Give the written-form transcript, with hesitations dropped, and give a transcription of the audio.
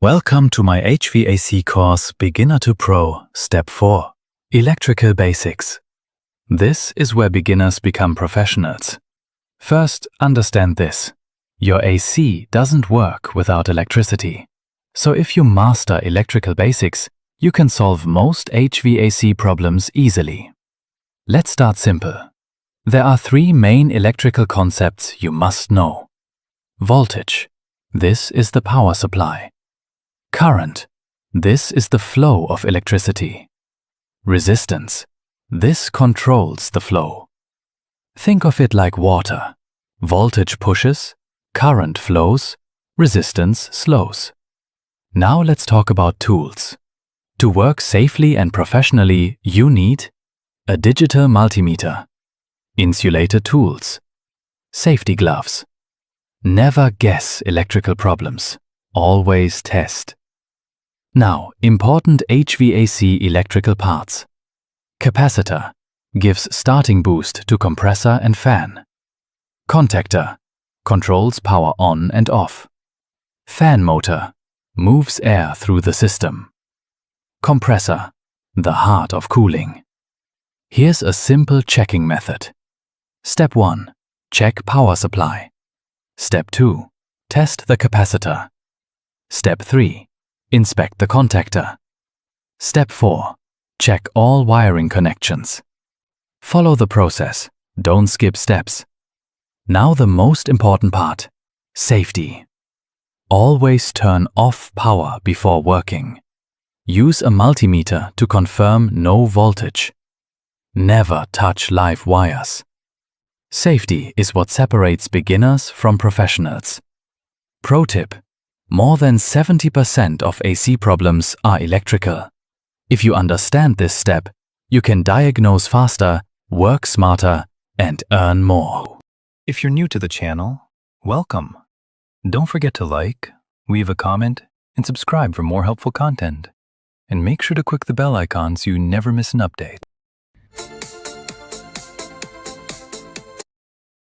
Welcome to my HVAC course Beginner to Pro, Step 4, Electrical Basics. This is where beginners become professionals. First, understand this. Your AC doesn't work without electricity. So if you master electrical basics, you can solve most HVAC problems easily. Let's start simple. There are three main electrical concepts you must know. Voltage. This is the power supply. Current. This is the flow of electricity. Resistance. This controls the flow. Think of it like water. Voltage pushes, current flows, resistance slows. Now let's talk about tools. To work safely and professionally, you need a digital multimeter, insulated tools, safety gloves. Never guess electrical problems. Always test. Now, important HVAC electrical parts. Capacitor gives starting boost to compressor and fan. Contactor controls power on and off. Fan motor moves air through the system. Compressor, the heart of cooling. Here's a simple checking method. Step 1. Check power supply. Step 2. Test the capacitor. Step 3. Inspect the contactor. Step 4. Check all wiring connections. Follow the process. Don't skip steps. Now the most important part. Safety. Always turn off power before working. Use a multimeter to confirm no voltage. Never touch live wires. Safety is what separates beginners from professionals. Pro tip: more than 70% of AC problems are electrical. If you understand this step, you can diagnose faster, work smarter, and earn more. If you're new to the channel, welcome. Don't forget to like, leave a comment, and subscribe for more helpful content. And make sure to click the bell icon so you never miss an update.